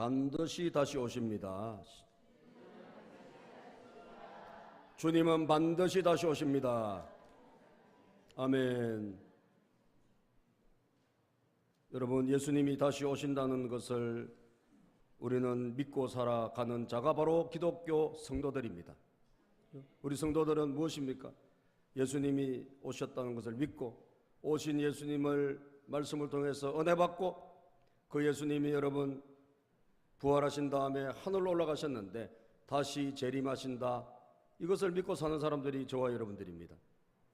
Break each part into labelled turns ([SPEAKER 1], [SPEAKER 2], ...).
[SPEAKER 1] 반드시 다시 오십니다. 주님은 반드시 다시 오십니다. 아멘. 여러분, 예수님이 다시 오신다는 것을 우리는 믿고 살아가는 자가 바로 기독교 성도들입니다. 우리 성도들은 무엇입니까? 예수님이 오셨다는 것을 믿고 오신 예수님을 말씀을 통해서 은혜 받고 그 예수님이 여러분 부활하신 다음에 하늘로 올라가셨는데 다시 재림하신다, 이것을 믿고 사는 사람들이 저와 여러분들입니다.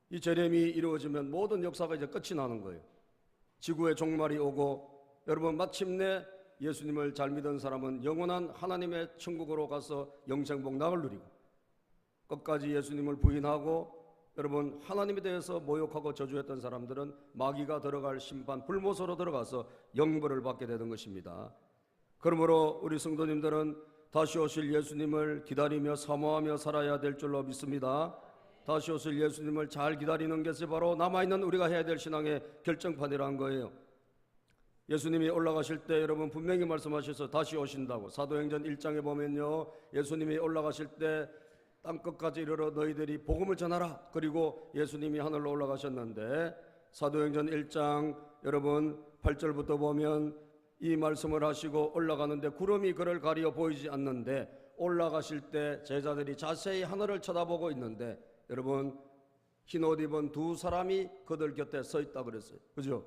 [SPEAKER 1] 이 재림이 이루어지면 모든 역사가 이제 끝이 나는 거예요. 지구의 종말이 오고 여러분 마침내 예수님을 잘 믿은 사람은 영원한 하나님의 천국으로 가서 영생 복락을 누리고, 끝까지 예수님을 부인하고 여러분 하나님에 대해서 모욕하고 저주했던 사람들은 마귀가 들어갈 심판 불못으로 들어가서 영벌을 받게 되는 것입니다. 그러므로 우리 성도님들은 다시 오실 예수님을 기다리며 사모하며 살아야 될 줄로 믿습니다. 다시 오실 예수님을 잘 기다리는 것이 바로 남아있는 우리가 해야 될 신앙의 결정판이라는 거예요. 예수님이 올라가실 때 여러분 분명히 말씀하셔서 다시 오신다고, 사도행전 1장에 보면요, 예수님이 올라가실 때 땅끝까지 이르러 너희들이 복음을 전하라, 그리고 예수님이 하늘로 올라가셨는데 사도행전 1장 여러분 8절부터 보면 이 말씀을 하시고 올라가는데 구름이 그를 가리어 보이지 않는데 올라가실 때 제자들이 자세히 하늘을 쳐다보고 있는데 여러분 흰옷 입은 두 사람이 그들 곁에 서 있다 그랬어요. 그죠?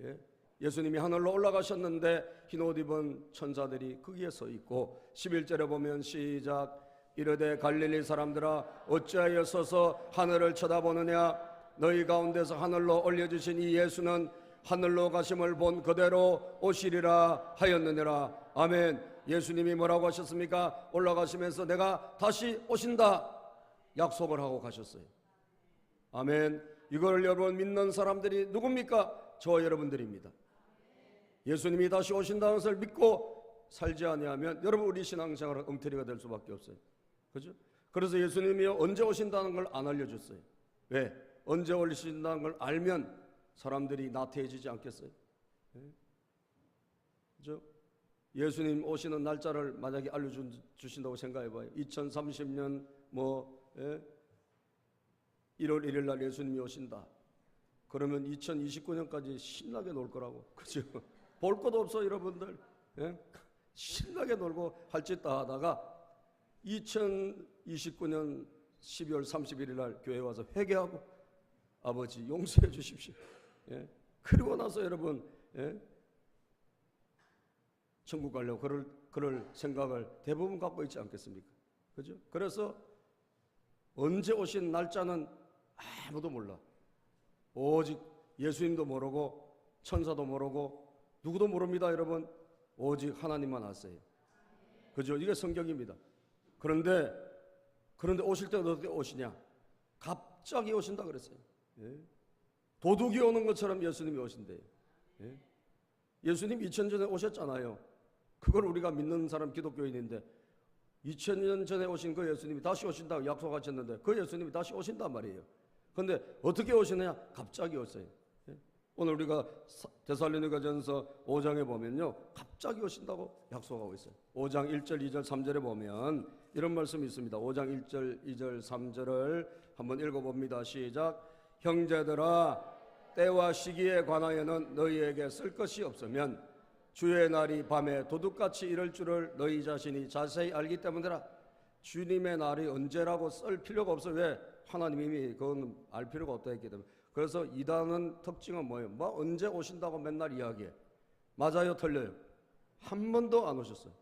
[SPEAKER 1] 예? 예수님이 하늘로 올라가셨는데 흰옷 입은 천사들이 거기에 서 있고 11절에 보면 시작, 이르되 갈릴리 사람들아 어찌하여 서서 하늘을 쳐다보느냐, 너희 가운데서 하늘로 올려주신 이 예수는 하늘로 가심을 본 그대로 오시리라 하였느니라. 아멘. 예수님이 뭐라고 하셨습니까? 올라가시면서 내가 다시 오신다 약속을 하고 가셨어요. 아멘. 이걸 여러분 믿는 사람들이 누굽니까? 저와 여러분들입니다. 예수님이 다시 오신다는 것을 믿고 살지 아니하면 여러분 우리 신앙생활은 엉터리가 될 수밖에 없어요. 그죠? 그래서 예수님이 언제 오신다는 걸 안 알려줬어요. 왜? 언제 오신다는 걸 알면 사람들이 나태해지지 않겠어요? 그죠? 예수님 오시는 날짜를 만약에 알려주신다고 생각해봐요. 2030년 1월 1일 날 예수님이 오신다. 그러면 2029년까지 신나게 놀 거라고. 그죠? 볼 것도 없어 여러분들. 예? 신나게 놀고 할 짓 다 하다가 2029년 12월 31일 날 교회 와서 회개하고 아버지 용서해 주십시오. 예? 그리고 나서 여러분 천국 가려고 그럴 생각을 대부분 갖고 있지 않겠습니까? 그죠? 그래서 언제 오신 날짜는 아무도 몰라. 오직 예수님도 모르고 천사도 모르고 누구도 모릅니다. 여러분 오직 하나님만 아세요. 그죠? 이게 성경입니다. 그런데 오실 때는 어떻게 오시냐? 갑자기 오신다 그랬어요. 예? 도둑이 오는 것처럼 예수님이 오신대요. 예? 예수님 2000년 전에 오셨잖아요. 그걸 우리가 믿는 사람 기독교인인데 2000년 전에 오신 그 예수님이 다시 오신다고 약속하셨는데 그 예수님이 다시 오신단 말이에요. 그런데 어떻게 오시느냐? 갑자기 오세요. 예? 오늘 우리가 데살로니가전서 5장에 보면요, 갑자기 오신다고 약속하고 있어요. 5장 1절, 2절, 3절에 보면 이런 말씀이 있습니다. 5장 1절, 2절, 3절을 한번 읽어봅니다. 시작. 형제들아, 때와 시기에 관하여는 너희에게 쓸 것이 없으면 주의 날이 밤에 도둑같이 이럴 줄을 너희 자신이 자세히 알기 때문이라. 주님의 날이 언제라고 쓸 필요가 없어요. 왜? 하나님이 이미 그건 알 필요가 없다 했기 때문에. 그래서 이단은 특징은 뭐예요? 언제 오신다고 맨날 이야기해. 맞아요? 틀려요? 한 번도 안 오셨어요.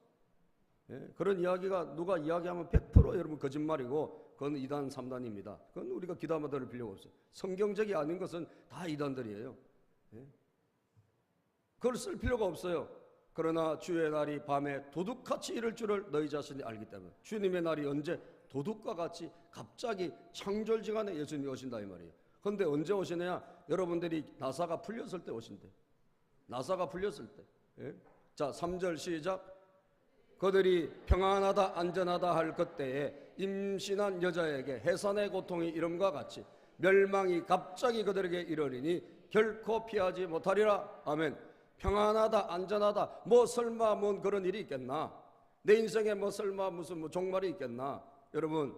[SPEAKER 1] 예? 그런 이야기가 누가 이야기하면 100% 여러분 거짓말이고 그건 이단 3단입니다. 그건 우리가 기다마 들을 필요가 없어요. 성경적이 아닌 것은 다 이단들이에요. 예? 그걸 쓸 필요가 없어요. 그러나 주의 날이 밤에 도둑같이 이럴 줄을 너희 자신이 알기 때문에. 주님의 날이 언제? 도둑과 같이 갑자기 창졸지간에 예수님이 오신다 이 말이에요. 그런데 언제 오시느냐? 여러분들이 나사가 풀렸을 때 오신대. 나사가 풀렸을 때. 예? 자, 3절 시작. 그들이 평안하다 안전하다 할 그때에 임신한 여자에게 해산의 고통이 이름과 같이 멸망이 갑자기 그들에게 이르리니 결코 피하지 못하리라. 아멘. 평안하다, 안전하다, 뭐 설마 뭔 그런 일이 있겠나? 내 인생에 뭐 설마 무슨 뭐 종말이 있겠나? 여러분,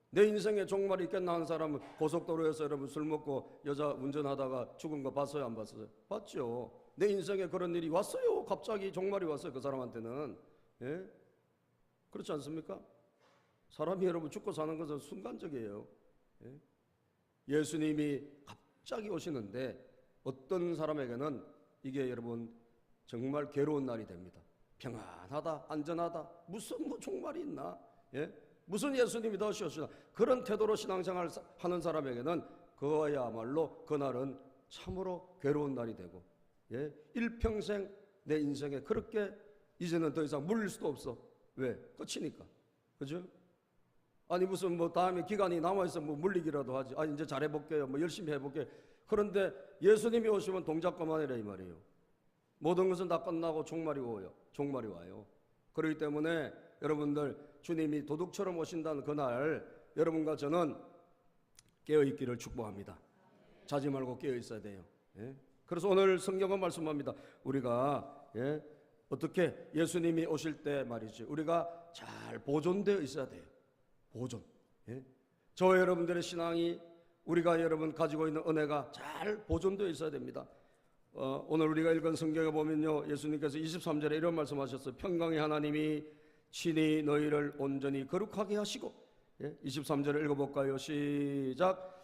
[SPEAKER 1] 내 인생에 종말이 있겠나 하는 사람은 고속도로에서 여러분 술 먹고 여자 운전하다가 죽은 거 봤어요, 안 봤어요? 봤죠. 내 인생에 그런 일이 왔어요. 갑자기 종말이 왔어요, 그 사람한테는. 예? 그렇지 않습니까? 사람이 여러분 죽고 사는 것은 순간적이에요. 예? 예수님이 갑자기 오시는데 어떤 사람에게는 이게 여러분 정말 괴로운 날이 됩니다. 평안하다, 안전하다, 무슨 뭐 종말이 있나? 예? 무슨 예수님이 다시 오시나? 그런 태도로 신앙생활 하는 사람에게는 그야말로 그날은 참으로 괴로운 날이 되고, 예? 일평생 내 인생에 그렇게 이제는 더 이상 물릴 수도 없어. 왜? 끝이니까. 그죠? 아니 무슨 뭐 다음에 기간이 남아있어 뭐 물리기라도 하지. 아니 이제 잘해볼게요. 뭐 열심히 해볼게요. 그런데 예수님이 오시면 동작 그만이라 이 말이에요. 모든 것은 다 끝나고 종말이 오요. 종말이 와요. 그렇기 때문에 여러분들 주님이 도둑처럼 오신다는 그날 여러분과 저는 깨어있기를 축복합니다. 자지 말고 깨어있어야 돼요. 예? 그래서 오늘 성경은 말씀합니다. 우리가 어떻게 예수님이 오실 때 말이죠. 우리가 잘 보존되어 있어야 돼요. 보존. 저와 여러분들의 신앙이 우리가 여러분 가지고 있는 은혜가 잘 보존되어 있어야 됩니다. 오늘 우리가 읽은 성경에 보면요, 예수님께서 23절에 이런 말씀하셨어요. 평강의 하나님이 친히 너희를 온전히 거룩하게 하시고, 23절을 읽어볼까요? 시작.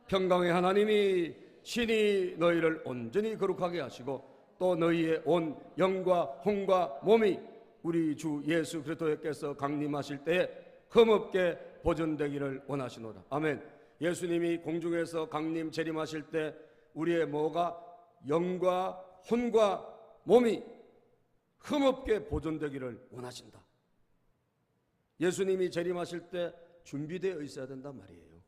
[SPEAKER 1] 평강의 하나님이 친히 너희를 온전히 거룩하게 하시고 또 너희의 온 영과 혼과 몸이 우리 주 예수 그리스도께서 강림하실 때에 흠없게 보존되기를 원하시노라. 아멘. 예수님이 공중에서 강림 재림하실 때 우리의 뭐가 영과 혼과 몸이 흠없게 보존되기를 원하신다. 예수님이 재림하실 때 준비되어 있어야 된단 말이에요.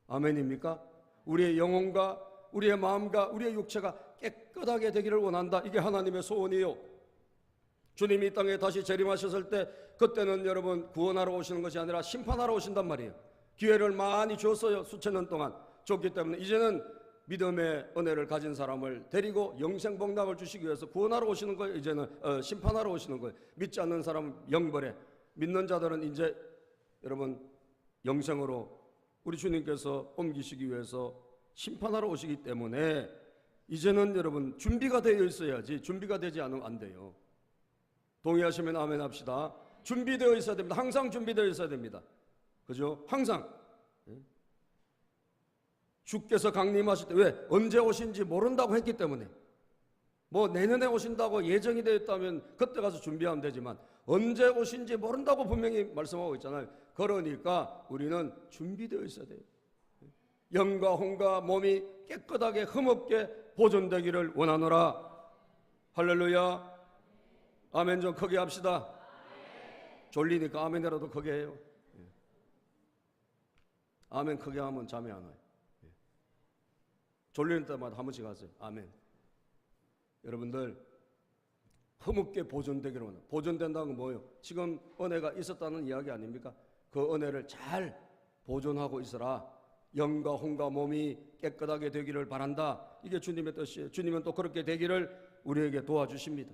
[SPEAKER 1] 아멘입니까? 우리의 영혼과 우리의 마음과 우리의 육체가 깨끗하게 되기를 원한다. 이게 하나님의 소원이에요. 주님이 이 땅에 다시 재림하셨을 때 그때는 여러분 구원하러 오시는 것이 아니라 심판하러 오신단 말이에요. 기회를 많이 줬어요. 수천 년 동안 줬기 때문에 이제는 믿음의 은혜를 가진 사람을 데리고 영생 복락을 주시기 위해서 구원하러 오시는 거예요. 이제는 심판하러 오시는 거예요. 믿지 않는 사람은 영벌에, 믿는 자들은 이제 여러분 영생으로 우리 주님께서 옮기시기 위해서 심판하러 오시기 때문에 이제는 여러분 준비가 되어 있어야지, 준비가 되지 않으면 안 돼요. 동의하시면 아멘 합시다. 준비되어 있어야 됩니다. 항상 준비되어 있어야 됩니다. 그죠? 항상. 주께서 강림하실 때 왜? 언제 오신지 모른다고 했기 때문에. 뭐 내년에 오신다고 예정이 되어 있다면 그때 가서 준비하면 되지만 언제 오신지 모른다고 분명히 말씀하고 있잖아요. 그러니까 우리는 준비되어 있어야 돼요. 영과 혼과 몸이 깨끗하게 흠없게 보존되기를 원하노라. 할렐루야. 아멘 좀 크게 합시다. 졸리니까 아멘이라도 크게 해요. 아멘 크게 하면 잠이 안 와요. 졸릴 때마다 한 번씩 하세요. 아멘. 여러분들 흠없게 보존되기를 원해요. 보존된다는 건 뭐예요? 지금 은혜가 있었다는 이야기 아닙니까? 그 은혜를 잘 보존하고 있어라. 영과 혼과 몸이 깨끗하게 되기를 바란다. 이게 주님의 뜻이에요. 주님은 또 그렇게 되기를 우리에게 도와주십니다.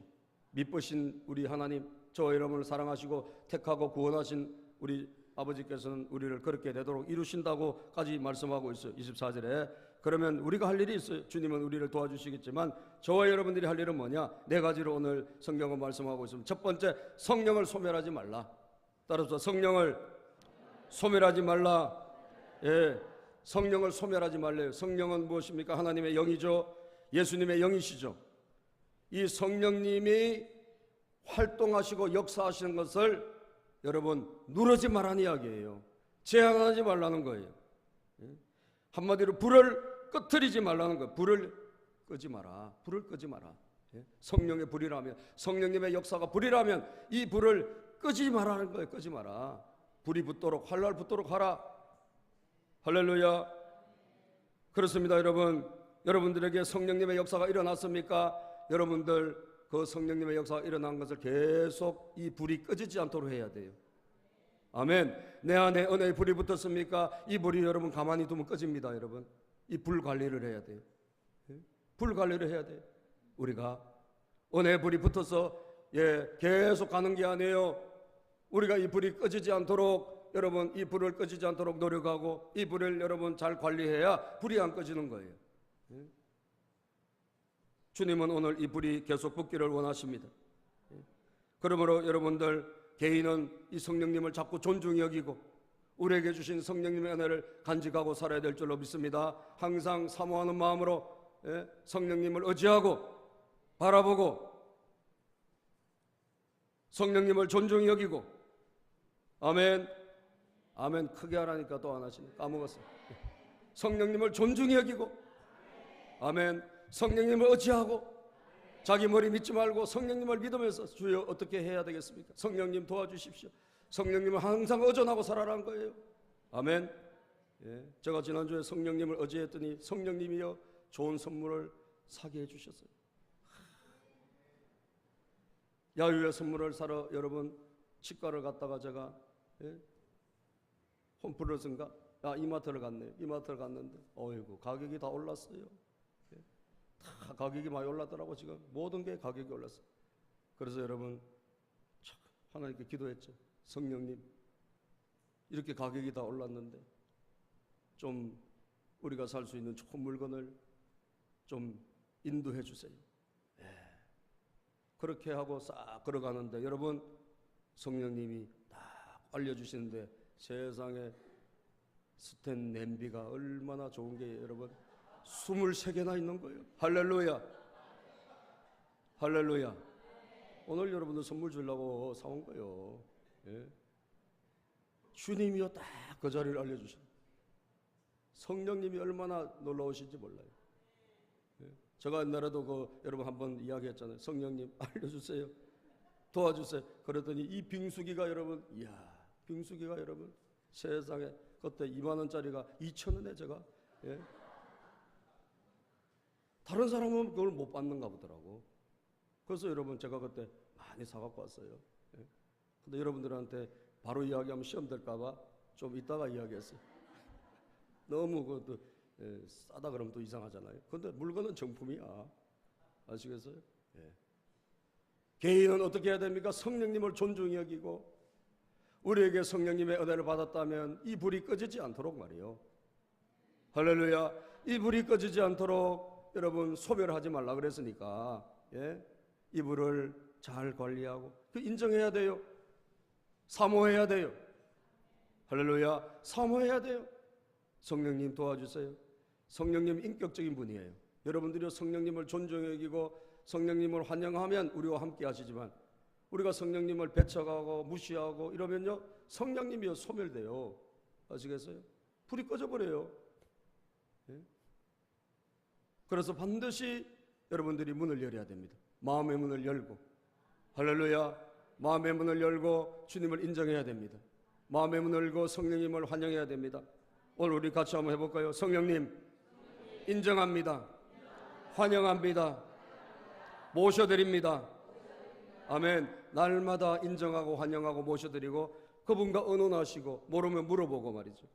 [SPEAKER 1] 미쁘신 우리 하나님, 저와 여러분을 사랑하시고 택하고 구원하신 우리 아버지께서는 우리를 그렇게 되도록 이루신다고까지 말씀하고 있어요. 24절에. 그러면 우리가 할 일이 있어요. 주님은 우리를 도와주시겠지만 저와 여러분들이 할 일은 뭐냐? 네 가지로 오늘 성경은 말씀하고 있습니다. 첫 번째, 성령을 소멸하지 말라. 따라서 성령을 소멸하지 말라. 예, 성령을 소멸하지 말래요. 성령은 무엇입니까? 하나님의 영이죠. 예수님의 영이시죠. 이 성령님이 활동하시고 역사하시는 것을 여러분 누르지 말라는 이야기예요. 제한하지 말라는 거예요. 한마디로 불을 꺼트리지 말라는 거예요. 불을 끄지 마라. 불을 끄지 마라. 성령의 불이라면, 성령님의 역사가 불이라면 이 불을 끄지 말라는 거예요. 끄지 마라. 불이 붙도록, 활활 붙도록 하라. 할렐루야. 그렇습니다. 여러분, 여러분들에게 성령님의 역사가 일어났습니까? 여러분들 그 성령님의 역사가 일어난 것을 계속 이 불이 꺼지지 않도록 해야 돼요. 아멘. 내 안에 은혜의 불이 붙었습니까? 이 불이 여러분 가만히 두면 꺼집니다. 여러분 이 불 관리를 해야 돼요. 불 관리를 해야 돼요. 우리가 은혜의 불이 붙어서 계속 가는 게 아니에요. 우리가 이 불이 꺼지지 않도록, 여러분 이 불을 꺼지지 않도록 노력하고 이 불을 여러분 잘 관리해야 불이 안 꺼지는 거예요. 주님은 오늘 이 불이 계속 붙기를 원하십니다. 그러므로 여러분들 개인은 이 성령님을 자꾸 존중히 여기고 우리에게 주신 성령님의 은혜를 간직하고 살아야 될 줄로 믿습니다. 항상 사모하는 마음으로 성령님을 의지하고 바라보고 성령님을 존중히 여기고, 아멘. 아멘. 크게 하라니까 또 안 하시네. 까먹었어요. 성령님을 존중히 여기고, 아멘. 성령님을 의지하고 자기 머리 믿지 말고 성령님을 믿으면서 주여 어떻게 해야 되겠습니까? 성령님 도와주십시오. 성령님을 항상 의존하고 살아라는 거예요. 아멘. 제가 지난주에 성령님을 의지했더니 성령님이여 좋은 선물을 사게 해주셨어요. 야유의 선물을 사러 여러분 치과를 갔다가 제가 홈플러스인가? 이마트를 갔네요. 이마트를 갔는데 어이구 가격이 다 올랐어요. 다 가격이 많이 올랐더라고. 지금 모든 게 가격이 올랐어요. 그래서 여러분 하나님께 기도했죠. 성령님 이렇게 가격이 다 올랐는데 좀 우리가 살 수 있는 좋은 물건을 좀 인도해 주세요. 그렇게 하고 싹 걸어가는데 여러분 성령님이 딱 알려주시는데 세상에 스텐 냄비가 얼마나 좋은 게 여러분 23개나 있는 거예요. 할렐루야. 할렐루야. 오늘 여러분들 선물 주려고 사온 거예요. 주님이요 딱 그 자리를 알려주신 성령님이 얼마나 놀라우신지 몰라요. 제가 옛날에도 여러분 한번 이야기했잖아요. 성령님 알려주세요. 도와주세요. 그랬더니 이 빙수기가 여러분, 이야, 빙수기가 여러분 세상에 그때 2만 원짜리가 2,000원에 제가 다른 사람은 그걸 못 받는가 보더라고. 그래서 여러분 제가 그때 많이 사갖고 왔어요. 근데 여러분들한테 바로 이야기하면 시험 될까봐 좀 이따가 이야기했어요. 너무 그것도 싸다 그러면 또 이상하잖아요. 근데 물건은 정품이야. 아시겠어요? 개인은 어떻게 해야 됩니까? 성령님을 존중히 여기고 우리에게 성령님의 은혜를 받았다면 이 불이 꺼지지 않도록 말이요. 할렐루야. 이 불이 꺼지지 않도록 여러분 소멸하지 말라 그랬으니까 이 불을 잘 관리하고 인정해야 돼요. 사모해야 돼요. 할렐루야. 사모해야 돼요. 성령님 도와주세요. 성령님 인격적인 분이에요. 여러분들이 성령님을 존중해 여기고 성령님을 환영하면 우리와 함께 하시지만 우리가 성령님을 배척하고 무시하고 이러면요 성령님이 소멸돼요. 아시겠어요? 불이 꺼져버려요. 그래서 반드시 여러분들이 문을 열어야 됩니다. 마음의 문을 열고, 할렐루야, 마음의 문을 열고 주님을 인정해야 됩니다. 마음의 문을 열고 성령님을 환영해야 됩니다. 오늘 우리 같이 한번 해볼까요? 성령님 인정합니다. 환영합니다. 모셔드립니다. 아멘. 날마다 인정하고 환영하고 모셔드리고 그분과 의논하시고 모르면 물어보고 말이죠.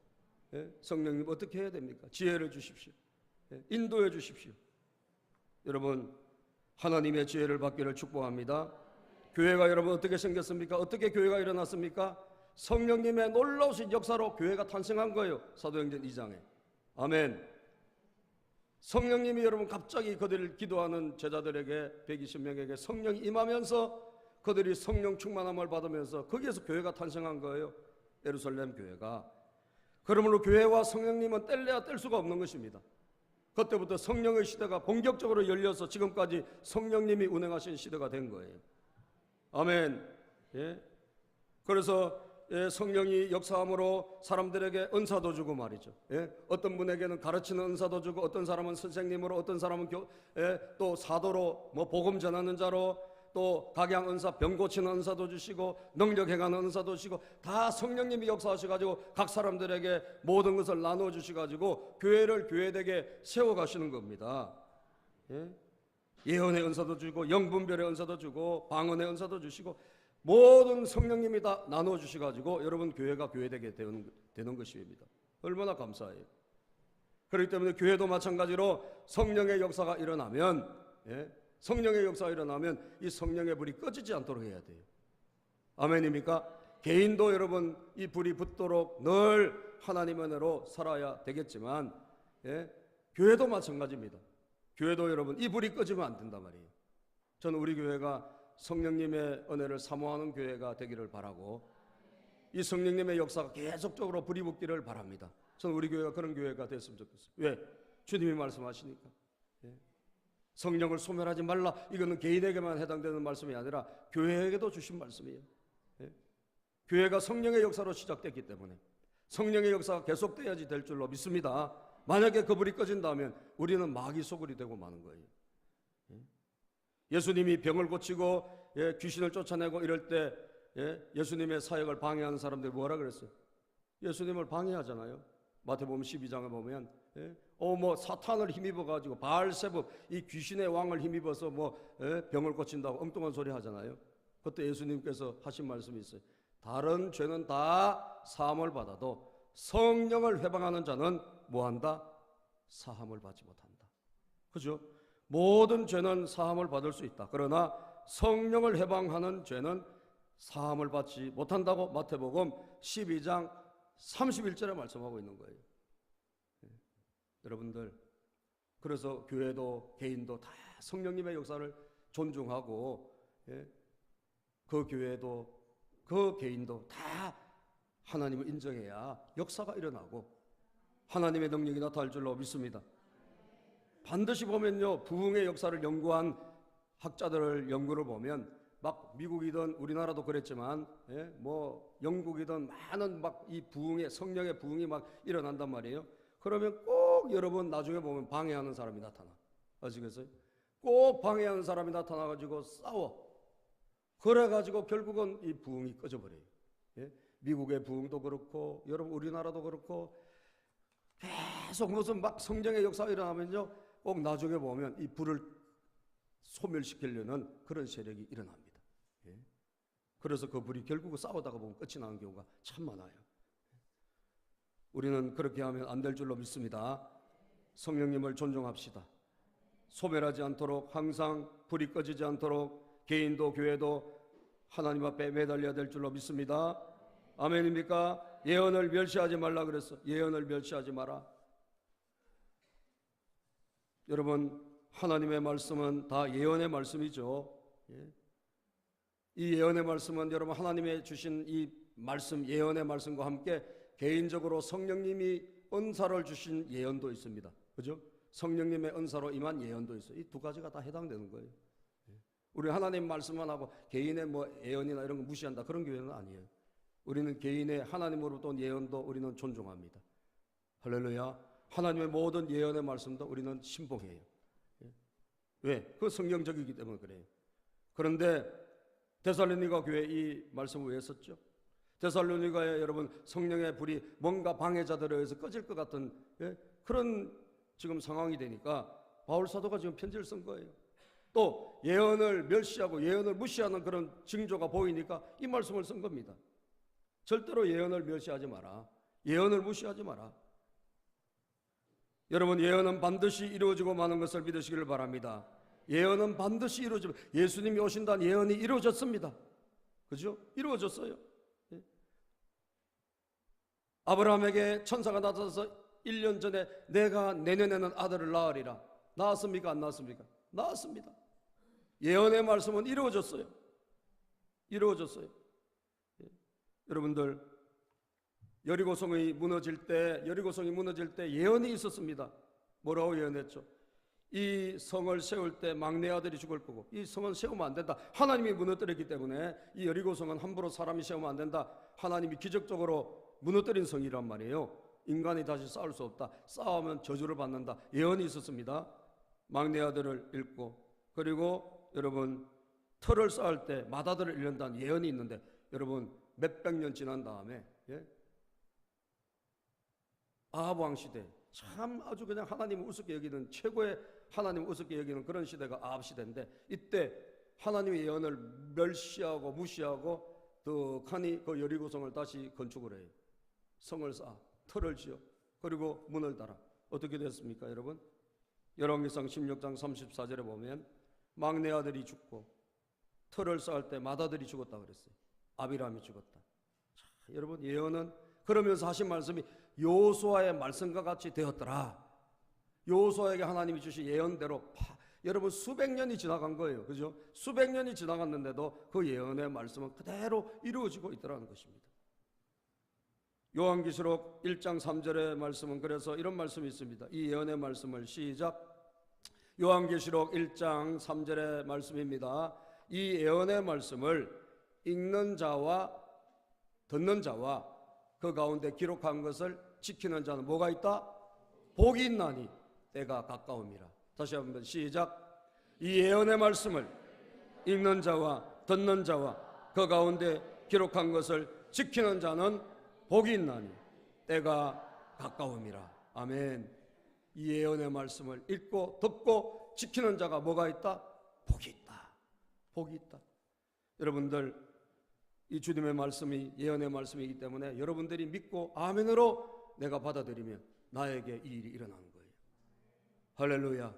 [SPEAKER 1] 성령님 어떻게 해야 됩니까? 지혜를 주십시오. 인도해 주십시오. 여러분 하나님의 지혜를 받기를 축복합니다. 교회가 여러분 어떻게 생겼습니까? 어떻게 교회가 일어났습니까? 성령님의 놀라우신 역사로 교회가 탄생한 거예요. 사도행전 2장에. 아멘. 성령님이 여러분 갑자기 그들을 기도하는 제자들에게 120명에게 성령이 임하면서 그들이 성령 충만함을 받으면서 거기에서 교회가 탄생한 거예요. 예루살렘 교회가. 그러므로 교회와 성령님은 뗄래야 뗄 수가 없는 것입니다. 그때부터 성령의 시대가 본격적으로 열려서 지금까지 성령님이 운행하신 시대가 된 거예요. 아멘. 그래서 성령이 역사함으로 사람들에게 은사도 주고 말이죠. 어떤 분에게는 가르치는 은사도 주고 어떤 사람은 선생님으로 어떤 사람은 또 사도로 복음 전하는 자로 또 각양 은사 병 고치는 은사도 주시고 능력 행하는 은사도 주시고 다 성령님이 역사하셔가지고 각 사람들에게 모든 것을 나누어 주셔가지고 교회를 교회되게 세워가시는 겁니다. 예언의 은사도 주고 영분별의 은사도 주고 방언의 은사도 주시고 모든 성령님이 다 나누어 주셔가지고 여러분 교회가 교회되게 되는 것입니다. 얼마나 감사해요. 그렇기 때문에 교회도 마찬가지로 성령의 역사가 일어나면 성령의 역사가 일어나면 이 성령의 불이 꺼지지 않도록 해야 돼요. 아멘입니까? 개인도 여러분 이 불이 붙도록 늘 하나님의 은혜로 살아야 되겠지만, 교회도 마찬가지입니다. 교회도 여러분 이 불이 꺼지면 안 된단 말이에요. 저는 우리 교회가 성령님의 은혜를 사모하는 교회가 되기를 바라고, 이 성령님의 역사가 계속적으로 불이 붙기를 바랍니다. 저는 우리 교회가 그런 교회가 됐으면 좋겠어요. 왜? 주님이 말씀하시니까. 성령을 소멸하지 말라. 이거는 개인에게만 해당되는 말씀이 아니라 교회에게도 주신 말씀이에요. 교회가 성령의 역사로 시작됐기 때문에 성령의 역사가 계속돼야지 될 줄로 믿습니다. 만약에 그 불이 꺼진다면 우리는 마귀 소굴이 되고 마는 거예요. 예수님이 병을 고치고 귀신을 쫓아내고 이럴 때 예수님의 사역을 방해하는 사람들이 뭐라 그랬어요? 예수님을 방해하잖아요. 마태복음 12장에 보면 뭐 사탄을 힘입어 가지고 바알세불 이 귀신의 왕을 힘입어서 병을 고친다고 엉뚱한 소리 하잖아요. 그때 예수님께서 하신 말씀이 있어요. 다른 죄는 다 사함을 받아도 성령을 회방하는 자는 뭐한다? 사함을 받지 못한다. 그죠? 모든 죄는 사함을 받을 수 있다. 그러나 성령을 회방하는 죄는 사함을 받지 못한다고 마태복음 12장 31절에 말씀하고 있는 거예요. 여러분들, 그래서 교회도 개인도 다 성령님의 역사를 존중하고, 그 교회도 그 개인도 다 하나님을 인정해야 역사가 일어나고 하나님의 능력이 나타날 줄로 믿습니다. 반드시 보면요, 부흥의 역사를 연구한 학자들을 연구를 보면 막 미국이든 우리나라도 그랬지만 영국이든 많은 막 이 부흥의 성령의 부흥이 막 일어난단 말이에요. 그러면 꼭 여러분 나중에 보면 방해하는 사람이 나타나. 아시겠어요? 꼭 방해하는 사람이 나타나가지고 싸워. 그래가지고 결국은 이 부흥이 꺼져버려요. 미국의 부흥도 그렇고 여러분 우리나라도 그렇고 계속 무슨 막 성령의 역사가 일어나면요, 꼭 나중에 보면 이 불을 소멸시키려는 그런 세력이 일어납니다. 그래서 그 불이 결국은 싸우다가 보면 끝이 나는 경우가 참 많아요. 우리는 그렇게 하면 안 될 줄로 믿습니다. 성령님을 존중합시다. 소멸하지 않도록, 항상 불이 꺼지지 않도록 개인도 교회도 하나님 앞에 매달려야 될 줄로 믿습니다. 아멘입니까? 예언을 멸시하지 말라 그랬어. 예언을 멸시하지 마라. 여러분, 하나님의 말씀은 다 예언의 말씀이죠. 이 예언의 말씀은 여러분 하나님의 주신 이 말씀, 예언의 말씀과 함께 개인적으로 성령님이 은사를 주신 예언도 있습니다. 그죠? 성령님의 은사로 임한 예언도 있어요. 이 두 가지가 다 해당되는 거예요. 우리 하나님 말씀만 하고 개인의 예언이나 이런 거 무시한다, 그런 교회는 아니에요. 우리는 개인의 하나님으로부터 온 예언도 우리는 존중합니다. 할렐루야. 하나님의 모든 예언의 말씀도 우리는 신봉해요. 왜? 그 성경적이기 때문에 그래요. 그런데 데살로니가 교회 이 말씀을 왜 썼죠? 데살로니가에 여러분 성령의 불이 뭔가 방해자들에 의해서 꺼질 것 같은 그런 지금 상황이 되니까 바울 사도가 지금 편지를 쓴 거예요. 또 예언을 멸시하고 예언을 무시하는 그런 징조가 보이니까 이 말씀을 쓴 겁니다. 절대로 예언을 멸시하지 마라. 예언을 무시하지 마라. 여러분, 예언은 반드시 이루어지고 마는 것을 믿으시기를 바랍니다. 예언은 반드시 이루어지고, 예수님이 오신다는 예언이 이루어졌습니다. 그죠? 이루어졌어요. 아브라함에게 천사가 나타나서 1년 전에 내가 내년에는 아들을 낳으리라. 낳았습니까? 안 낳았습니까? 낳았습니다. 예언의 말씀은 이루어졌어요. 이루어졌어요. 여러분들, 여리고성이 무너질 때 예언이 있었습니다. 뭐라고 예언했죠? 이 성을 세울 때 막내 아들이 죽을 거고, 이 성은 세우면 안 된다. 하나님이 무너뜨렸기 때문에 이 여리고성은 함부로 사람이 세우면 안 된다. 하나님이 기적적으로 무너뜨린 성이란 말이에요. 인간이 다시 쌓을 수 없다. 쌓으면 저주를 받는다. 예언이 있었습니다. 막내 아들을 잃고, 그리고 여러분 터를 쌓을 때 맏아들을 잃는다는 예언이 있는데, 여러분 몇백 년 지난 다음에 아합 왕 시대, 참 아주 그냥 하나님을 우습게 여기는, 최고의 하나님을 우습게 여기는 그런 시대가 아합 시대인데, 이때 하나님의 예언을 멸시하고 무시하고 덕하니 그 여리고성을 다시 건축을 해요. 성을 쌓아 터를 지어, 그리고 문을 달아. 어떻게 됐습니까 여러분? 열왕기상 16장 34절에 보면 막내 아들이 죽고 터를 쌓을 때 맏아들이 죽었다 그랬어요. 아비람이 죽었다. 자, 여러분, 예언은 그러면서 하신 말씀이 여호수아의 말씀과 같이 되었더라. 여호수아에게 하나님이 주신 예언대로 여러분 수백 년이 지나간 거예요. 그죠? 수백 년이 지나갔는데도 그 예언의 말씀은 그대로 이루어지고 있더라는 것입니다. 요한계시록 1장 3절의 말씀은 그래서 이런 말씀이 있습니다. 이 예언의 말씀을 시작. 요한계시록 1장 3절의 말씀입니다. 이 예언의 말씀을 읽는 자와 듣는 자와 그 가운데 기록한 것을 지키는 자는 뭐가 있다? 복이 있나니 때가 가까움이라. 다시 한번 시작. 이 예언의 말씀을 읽는 자와 듣는 자와 그 가운데 기록한 것을 지키는 자는 복이 있나니 때가 가까움이라. 아멘. 이 예언의 말씀을 읽고 듣고 지키는 자가 뭐가 있다? 복이 있다. 복이 있다. 여러분들, 이 주님의 말씀이 예언의 말씀이기 때문에 여러분들이 믿고 아멘으로 내가 받아들이면 나에게 이 일이 일어나는 거예요. 할렐루야.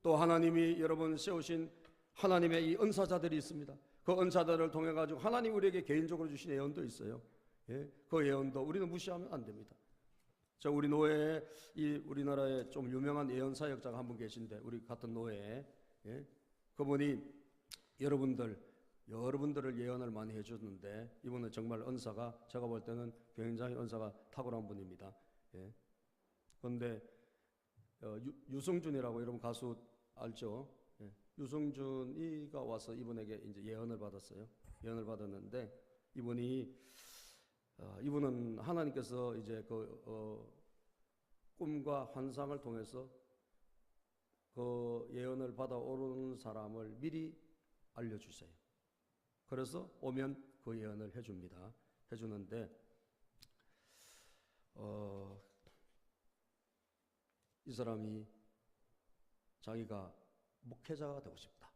[SPEAKER 1] 또 하나님이 여러분 세우신 하나님의 이 은사자들이 있습니다. 그 은사자들을 통해 가지고 하나님 우리에게 개인적으로 주신 예언도 있어요. 예? 그 예언도 우리는 무시하면 안 됩니다. 자, 우리 노예에 이 우리나라에 좀 유명한 예언 사역자가 한 분 계신데, 우리 같은 노예에, 예? 그분이 여러분들을 예언을 많이 해줬는데, 이분은 정말 은사가, 제가 볼 때는 굉장히 은사가 탁월한 분입니다. 예? 그런데 유승준이라고 여러분 가수 알죠? 예. 유승준이가 와서 이분에게 이제 예언을 받았어요. 예언을 받았는데 이분은 하나님께서 이제 꿈과 환상을 통해서 그 예언을 받아 오르는 사람을 미리 알려주세요. 그래서 오면 그 예언을 해줍니다. 해주는데 이 사람이 자기가 목회자가 되고 싶다,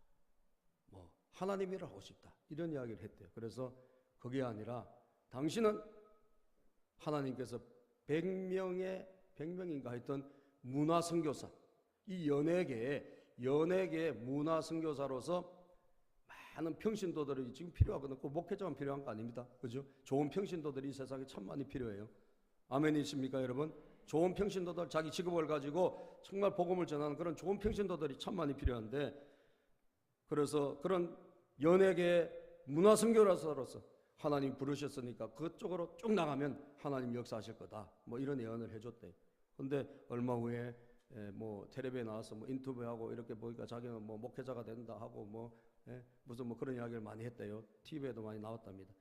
[SPEAKER 1] 뭐 하나님이라 하고 싶다, 이런 이야기를 했대요. 그래서 그게 아니라 당신은 하나님께서 100명인가 하여튼 문화선교사, 이 연예계의 문화선교사로서 많은 평신도들이 지금 필요하거든요. 그 목회자만 필요한 거 아닙니다. 그죠? 좋은 평신도들이 세상에 참 많이 필요해요. 아멘이십니까 여러분? 좋은 평신도들, 자기 직업을 가지고 정말 복음을 전하는 그런 좋은 평신도들이 참 많이 필요한데, 그래서 그런 연예계 문화선교사로서 하나님 부르셨으니까 그쪽으로 쭉 나가면 하나님 역사하실 거다, 뭐 이런 예언을 해줬대. 근데 얼마 후에 뭐 텔레비에 나와서 뭐 인터뷰하고 이렇게 보니까 자기는 뭐 목회자가 된다 하고 무슨 뭐 그런 이야기를 많이 했대요. TV에도 많이 나왔답니다.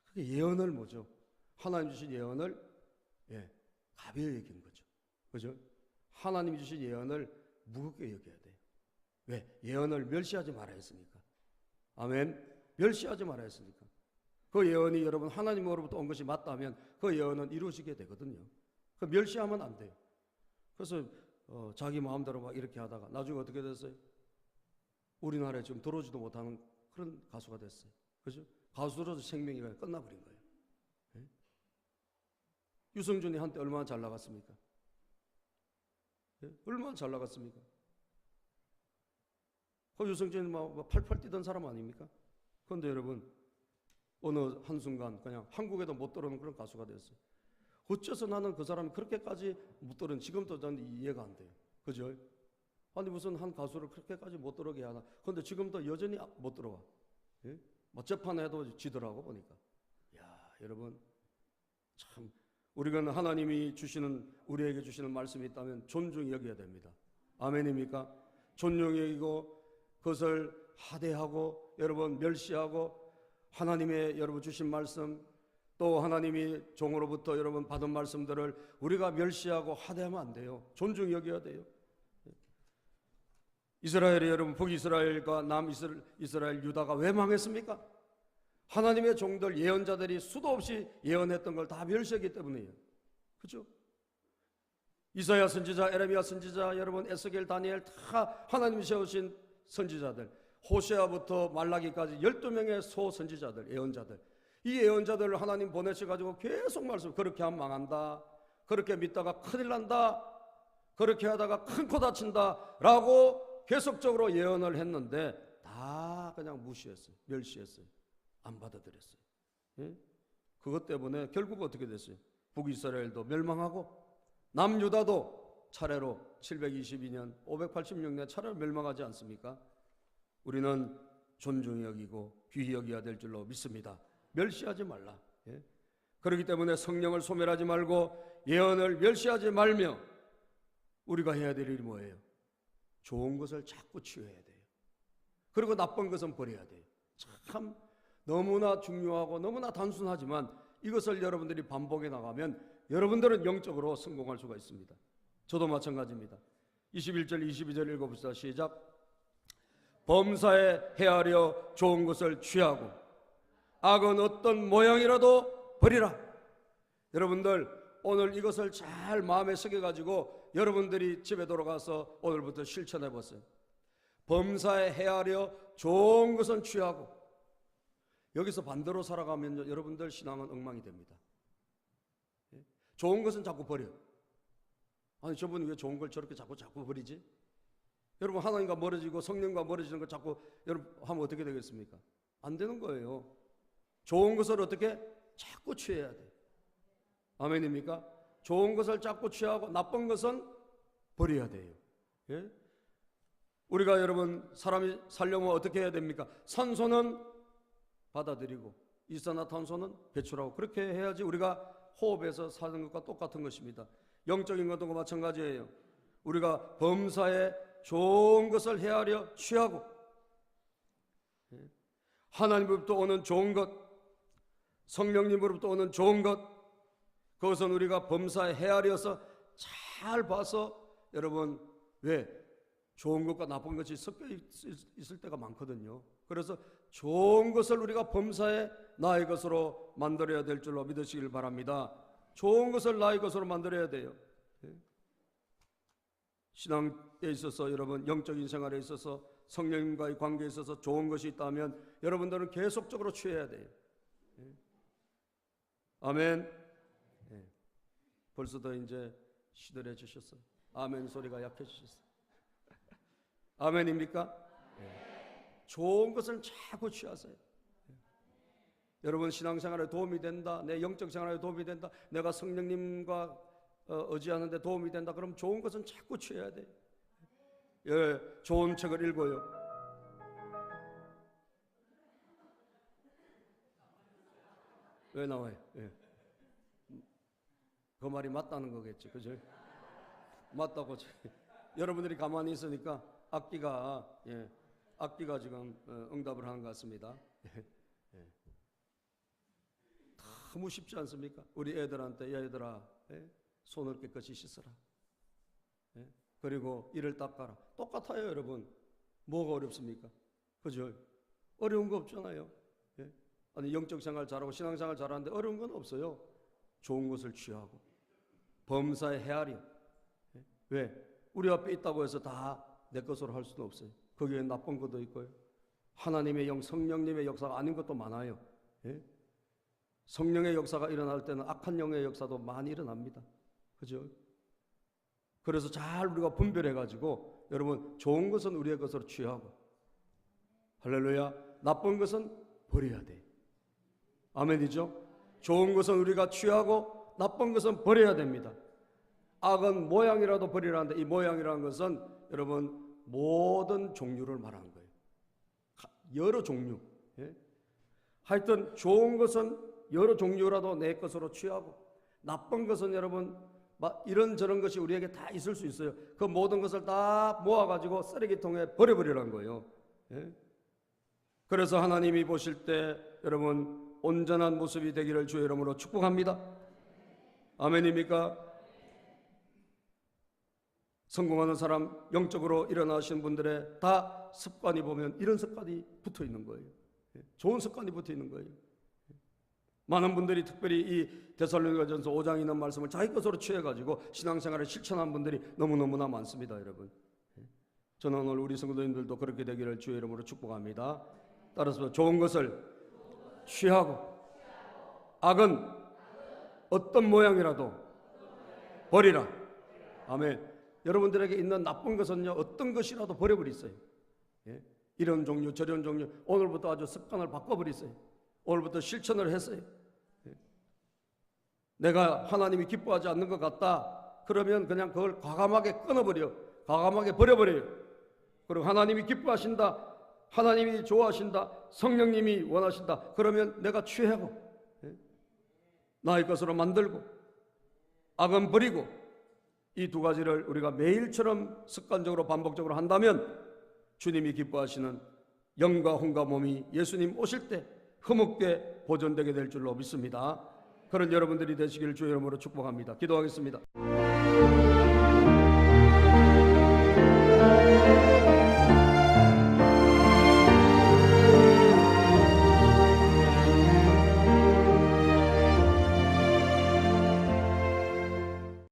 [SPEAKER 1] 그게 예언을 뭐죠? 하나님 주신 예언을 가벼이 여기는 거죠. 그죠? 하나님 주신 예언을 무겁게 여겨야 돼요. 왜? 예언을 멸시하지 말아야 했으니까. 아멘. 멸시하지 말아야 했으니까. 그 예언이 여러분 하나님으로부터 온 것이 맞다면 그 예언은 이루어지게 되거든요. 그 멸시하면 안 돼요. 그래서 자기 마음대로 막 이렇게 하다가 나중에 어떻게 됐어요? 우리나라에 지금 들어오지도 못하는 그런 가수가 됐어요. 그죠? 가수로서 생명이 끝나버린 거예요. 네? 유승준이 한때 얼마나 잘 나갔습니까? 네? 얼마나 잘 나갔습니까? 그 유승준이 막 팔팔 뛰던 사람 아닙니까? 그런데 여러분 어느 한순간 그냥 한국에도 못 들어오는 그런 가수가 됐어요. 어째서 나는 그 사람이 그렇게까지 못 들은, 지금도 저는 이해가 안 돼요. 그죠? 아니 무슨 한 가수를 그렇게까지 못 들어오게 하나. 그런데 지금도 여전히 못 들어와. 예? 뭐 재판해도 지더라고 보니까. 야, 여러분 참 우리가 하나님이 우리에게 주시는 말씀이 있다면 존중히 여겨야 됩니다. 아멘입니까? 존중히 여기고 그것을 하대하고 여러분 멸시하고, 하나님의 여러분 주신 말씀, 또 하나님이 종으로부터 여러분 받은 말씀들을 우리가 멸시하고 하대하면 안 돼요. 존중히 여겨야 돼요. 이스라엘이 여러분 북이스라엘과 남이스라엘 유다가 왜 망했습니까? 하나님의 종들 예언자들이 수도 없이 예언했던 걸 다 멸시했기 때문이에요. 그렇죠? 이사야 선지자, 에레미야 선지자, 여러분 에스겔, 다니엘 다 하나님이 세우신 선지자들, 호세아부터 말라기까지 12명의 소선지자들, 예언자들, 이 예언자들을 하나님 보내셔가지고 계속 말씀, 그렇게 하면 망한다, 그렇게 믿다가 큰일 난다, 그렇게 하다가 큰 코 다친다 라고 계속적으로 예언을 했는데 다 그냥 무시했어요. 멸시했어요. 안 받아들였어요. 예? 그것 때문에 결국 어떻게 됐어요? 북이스라엘도 멸망하고 남유다도 차례로 722년, 586년 차례로 멸망하지 않습니까? 우리는 존중히 여기고 귀히 여겨야 될 줄로 믿습니다. 멸시하지 말라. 예? 그렇기 때문에 성령을 소멸하지 말고 예언을 멸시하지 말며 우리가 해야 될 일이 뭐예요? 좋은 것을 자꾸 취해야 돼요. 그리고 나쁜 것은 버려야 돼요. 참 너무나 중요하고 너무나 단순하지만 이것을 여러분들이 반복해 나가면 여러분들은 영적으로 성공할 수가 있습니다. 저도 마찬가지입니다. 21절 22절 읽어봅시다. 시작. 범사에 헤아려 좋은 것을 취하고 악은 어떤 모양이라도 버리라. 여러분들 오늘 이것을 잘 마음에 새겨가지고 여러분들이 집에 돌아가서 오늘부터 실천해 보세요. 범사에 헤아려 좋은 것은 취하고. 여기서 반대로 살아가면 여러분들 신앙은 엉망이 됩니다. 좋은 것은 자꾸 버려. 아니 저분 왜 좋은 걸 저렇게 자꾸 버리지? 여러분 하나님과 멀어지고 성령과 멀어지는 걸 자꾸 여러분 하면 어떻게 되겠습니까? 안 되는 거예요. 좋은 것을 어떻게 자꾸 취해야 돼. 아멘입니까? 좋은 것을 자꾸 취하고 나쁜 것은 버려야 돼요. 예? 우리가 여러분 사람이 살려면 어떻게 해야 됩니까? 산소는 받아들이고 이산화탄소는 배출하고 그렇게 해야지 우리가 호흡해서 사는 것과 똑같은 것입니다. 영적인 것도 마찬가지예요. 우리가 범사에 좋은 것을 헤아려 취하고 하나님으로부터 오는 좋은 것, 성령님으로부터 오는 좋은 것, 그것은 우리가 범사에 헤아려서 잘 봐서 여러분 왜 좋은 것과 나쁜 것이 섞여 있을 때가 많거든요. 그래서 좋은 것을 우리가 범사에 나의 것으로 만들어야 될 줄로 믿으시길 바랍니다. 좋은 것을 나의 것으로 만들어야 돼요. 신앙에 있어서 여러분 영적인 생활에 있어서 성령님과의 관계에 있어서 좋은 것이 있다면 여러분들은 계속적으로 취해야 돼요. 아멘. 벌써도 이제 시들해 주셨어요. 아멘 소리가 약해지셨어요. 아멘입니까? 좋은 것을 자꾸 취하세요. 여러분 신앙생활에 도움이 된다, 내 영적 생활에 도움이 된다, 내가 성령님과 의지하는 데 도움이 된다, 그럼 좋은 것은 자꾸 취해야 돼요. 예, 좋은 책을 읽어요. 왜 나와요? 예. 그 말이 맞다는 거겠죠, 그죠? 맞다고. 여러분들이 가만히 있으니까 악기가 지금 응답을 하는 것 같습니다. 너무 쉽지 않습니까? 우리 애들한테 야 얘들아 손을 깨끗이 씻어라. 그리고 이를 닦아라. 똑같아요, 여러분. 뭐가 어렵습니까? 그죠? 어려운 거 없잖아요. 아니 영적 생활 잘하고 신앙 생활 잘하는데 어려운 건 없어요. 좋은 것을 취하고 범사에 헤아려. 왜? 우리 앞에 있다고 해서 다 내 것으로 할 수는 없어요. 거기에 나쁜 것도 있고요. 하나님의 영, 성령님의 역사가 아닌 것도 많아요. 성령의 역사가 일어날 때는 악한 영의 역사도 많이 일어납니다. 그죠? 그래서 잘 우리가 분별해가지고 여러분 좋은 것은 우리의 것으로 취하고 할렐루야, 나쁜 것은 버려야 돼. 아멘이죠? 좋은 것은 우리가 취하고 나쁜 것은 버려야 됩니다. 악은 모양이라도 버리라는데 이 모양이라는 것은 여러분 모든 종류를 말하는 거예요. 여러 종류. 하여튼 좋은 것은 여러 종류라도 내 것으로 취하고 나쁜 것은 여러분 이런저런 것이 우리에게 다 있을 수 있어요. 그 모든 것을 다 모아가지고 쓰레기통에 버려버리라는 거예요. 그래서 하나님이 보실 때 여러분 온전한 모습이 되기를 주의 이름으로 축복합니다. 아멘입니까? 성공하는 사람, 영적으로 일어나신 분들의 다 습관이 보면 이런 습관이 붙어 있는 거예요. 좋은 습관이 붙어 있는 거예요. 많은 분들이 특별히 이 데살로니가전서 5장에 있는 말씀을 자기 것으로 취해가지고 신앙생활을 실천한 분들이 너무너무나 많습니다, 여러분. 저는 오늘 우리 성도님들도 그렇게 되기를 주의 이름으로 축복합니다. 따라서 좋은 것을 취하고 악은 어떤 모양이라도 버리라. 아멘. 여러분들에게 있는 나쁜 것은요, 어떤 것이라도 버려버리세요. 예? 이런 종류 저런 종류 오늘부터 아주 습관을 바꿔버리세요. 오늘부터 실천을 했어요. 예? 내가 하나님이 기뻐하지 않는 것 같다 그러면 그냥 그걸 과감하게 끊어버려, 과감하게 버려버려요. 그리고 하나님이 기뻐하신다, 하나님이 좋아하신다, 성령님이 원하신다 그러면 내가 취하고 나의 것으로 만들고 악은 버리고 이 두 가지를 우리가 매일처럼 습관적으로 반복적으로 한다면 주님이 기뻐하시는 영과 혼과 몸이 예수님 오실 때 흐뭇게 보존되게 될 줄로 믿습니다. 그런 여러분들이 되시기를 주의 이름으로 축복합니다. 기도하겠습니다.